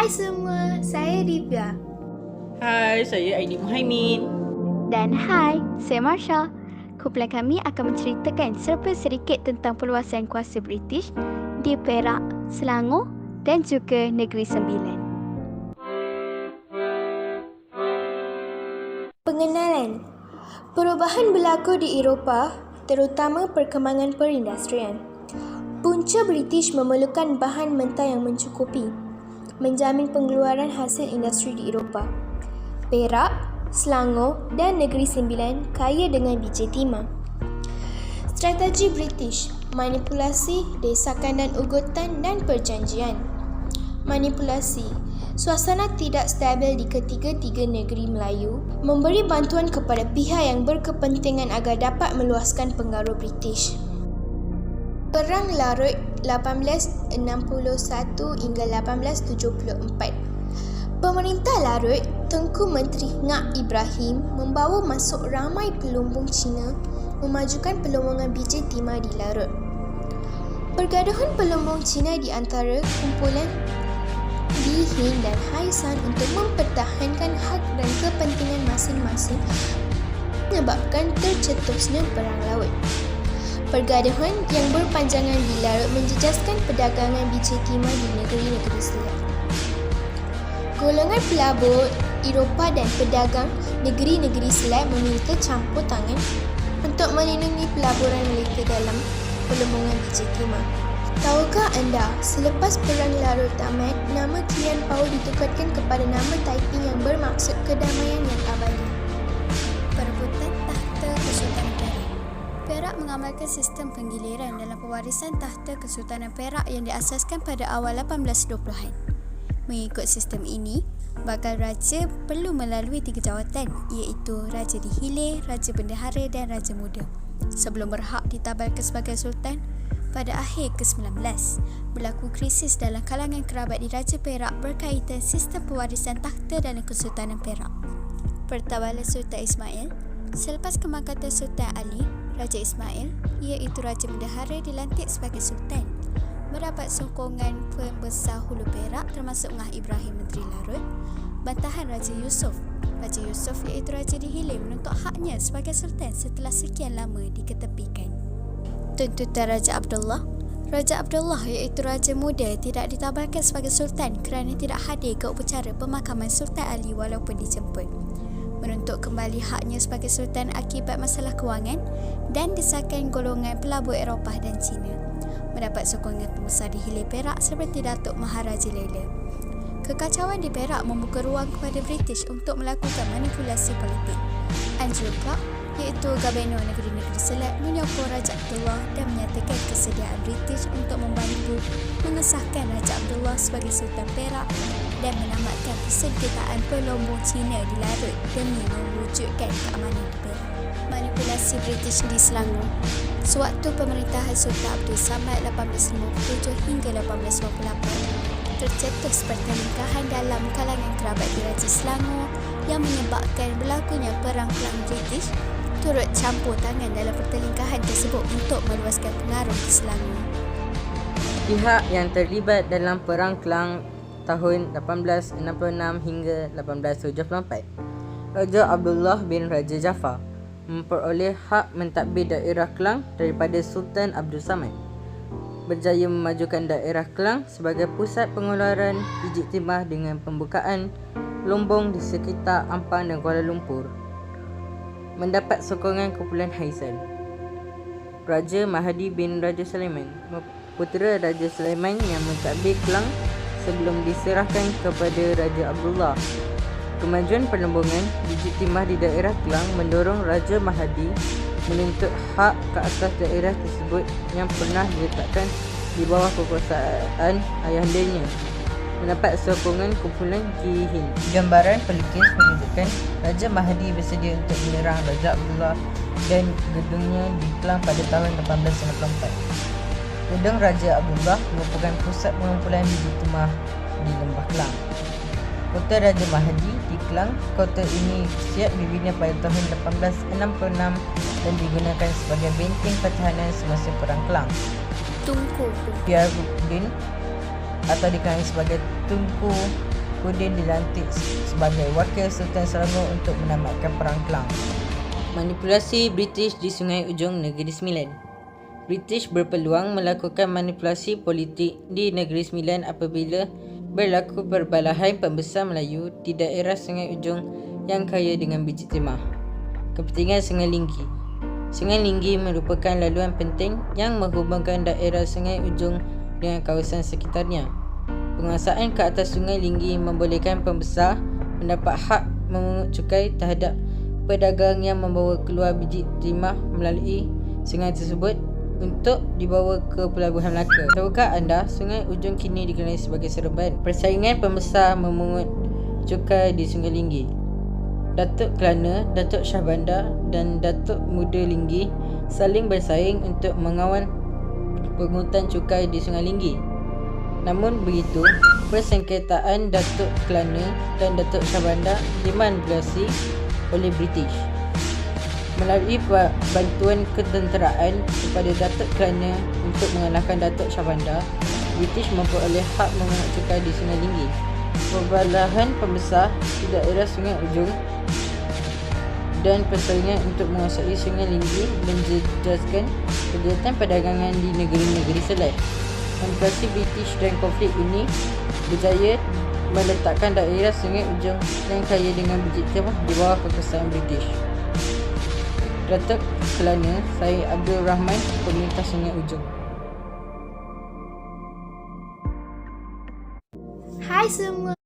Hai semua, saya Divya. Hai, saya Aidil Muhaimin. Dan hai, saya Marsha. Kumpulan kami akan menceritakan serba sedikit tentang perluasan kuasa British di Perak, Selangor dan juga Negeri Sembilan. Pengenalan. Perubahan berlaku di Eropah, terutama perkembangan perindustrian. Punca British memerlukan bahan mentah yang mencukupi, menjamin pengeluaran hasil industri di Eropah. Perak, Selangor dan Negeri Sembilan kaya dengan biji timah. Strategi British, manipulasi, desakan dan ugutan dan perjanjian. Manipulasi, suasana tidak stabil di ketiga-tiga negeri Melayu, memberi bantuan kepada pihak yang berkepentingan agar dapat meluaskan pengaruh British. Perang Larut 1861 hingga 1874. Pemerintah Larut, Tengku Menteri Ngak Ibrahim membawa masuk ramai pelumbung Cina memajukan pelumbungan biji timah di Larut. Pergaduhan pelumbung Cina di antara kumpulan Li Hin dan Hai San untuk mempertahankan hak dan kepentingan masing-masing menyebabkan tercetusnya Perang Laut. Pergaduhan yang berpanjangan di Larut menjejaskan perdagangan biji timah di negeri-negeri selat. Golongan pelabur Eropah dan pedagang negeri-negeri selat meminta campur tangan untuk melindungi pelaburan mereka dalam pelumbungan biji timah. Tahukah anda, selepas Perang Larut tamat, nama Tian Pao ditukarkan kepada nama Taiping yang bermaksud kedamaian yang abadi. Perebutan takhta Kesultanan Perak. Perak mengamalkan sistem penggiliran dalam pewarisan takhta Kesultanan Perak yang diasaskan pada awal 1820-an. Mengikut sistem ini, bakal raja perlu melalui 3 jawatan, iaitu Raja Dihilir, Raja Bendahara dan Raja Muda, sebelum berhak ditabalkan sebagai Sultan. Pada akhir ke-19, berlaku krisis dalam kalangan kerabat di Raja Perak berkaitan sistem pewarisan takhta dalam Kesultanan Perak. Pertawalan Sultan Ismail. Selepas kemangkatan Sultan Ali, Raja Ismail, iaitu Raja Bendahara, dilantik sebagai Sultan. Mendapat sokongan pembesar Hulu Perak termasuk Ngah Ibrahim Menteri Larut, bantahan Raja Yusof. Raja Yusof iaitu Raja Dihilir menuntut haknya sebagai Sultan setelah sekian lama diketepikan. Tuntutan Raja Abdullah. Raja Abdullah iaitu Raja Muda tidak ditabalkan sebagai Sultan kerana tidak hadir ke upacara pemakaman Sultan Ali walaupun dijemput. Menuntut kembali haknya sebagai Sultan akibat masalah kewangan dan desakan golongan pelabur Eropah dan Cina. Mendapat sokongan pembesar Dihilir Perak seperti Datuk Maharaja Lela. Kekacauan di Perak membuka ruang kepada British untuk melakukan manipulasi politik. Andrew Clark, iaitu Gubernur negeri-negeri selat, menyokong Raja Abdullah dan menyatakan kesediaan British untuk membantu mengesahkan Raja Abdullah sebagai Sultan Perak dan menamatkan persengketaan pelumbung Cina di Larut demi mewujudkan keamanan di Perak. Manipulasi British di Selangor. Sewaktu pemerintahan Sultan Abdul Samad 1857 hingga 1898, tercetus pertelingkahan dalam kalangan kerabat di Raja Selangor yang menyebabkan berlakunya perang-perang British turut campur tangan dalam pertelingkahan tersebut untuk meluaskan pengaruh di Selangor. Pihak yang terlibat dalam Perang Kelang tahun 1866 hingga 1874. Raja Abdullah bin Raja Jaafar memperoleh hak mentadbir daerah Kelang daripada Sultan Abdul Samad. Berjaya memajukan daerah Kelang sebagai pusat pengeluaran biji timah dengan pembukaan lumbung di sekitar Ampang dan Kuala Lumpur. Mendapat sokongan kumpulan Haisan. Raja Mahdi bin Raja Sulaiman, putera Raja Sulaiman yang mentadbir Kelang sebelum diserahkan kepada Raja Abdullah. Kemajuan perlumbungan biji timah di daerah Kelang mendorong Raja Mahdi menuntut hak ke atas daerah tersebut yang pernah diletakkan di bawah kekuasaan ayahandanya. Mendapat sokongan kumpulan Ji Hind. Gambaran pelukis menunjukkan Raja Mahdi bersedia untuk menyerang Raja Abdullah dan gedungnya di Kelang pada tahun 1894. Gedung Raja Abdullah merupakan pusat pengumpulan biji timah di Lembah Kelang. Kota Raja Mahdi di Kelang. Kota ini siap dibina pada tahun 1866 dan digunakan sebagai benteng pertahanan semasa Perang Kelang. Tunku Piaruddin atau dikenali sebagai Tunku Saifuddin dilantik sebagai wakil Sultan Selangor untuk menamatkan Perang Kelang. Manipulasi British di Sungai Ujong Negeri Sembilan. British berpeluang melakukan manipulasi politik di Negeri Sembilan apabila berlaku perbalahan pembesar Melayu di daerah Sungai Ujong yang kaya dengan biji timah. Kepentingan Sungai Linggi. Sungai Linggi merupakan laluan penting yang menghubungkan daerah Sungai Ujong dengan kawasan sekitarnya. Penguasaan ke atas Sungai Linggi membolehkan pembesar mendapat hak memungut cukai terhadap pedagang yang membawa keluar biji timah melalui sungai tersebut untuk dibawa ke Pelabuhan Melaka. Tahukah anda Sungai Ujong kini dikenali sebagai Seremban? Persaingan pembesar memungut cukai di Sungai Linggi. Datuk Kelana, Datuk Shah Bandar dan Datuk Muda Linggi saling bersaing untuk mengawal pungutan cukai di Sungai Linggi. Namun begitu, persengketaan Datuk Kelana dan Datuk Shah Bandar dimanipulasi oleh British. Melalui bantuan ketenteraan kepada Datuk Kelana untuk mengalahkan Datuk Shah Bandar, British memperoleh hak memungut cukai di Sungai Linggi. Perbalahan pembesar di daerah Sungai Ujong dan persaingan untuk menguasai Sungai Linggi menjejaskan kegiatan perdagangan di negeri-negeri selat. Manipulasi British dan konflik ini berjaya meletakkan daerah Sungai Ujong yang kaya dengan biji timah di bawah kekuasaan British. Datuk Kelana Syed Abdul Rahman, pemerintah Sungai Ujong. Hai semua.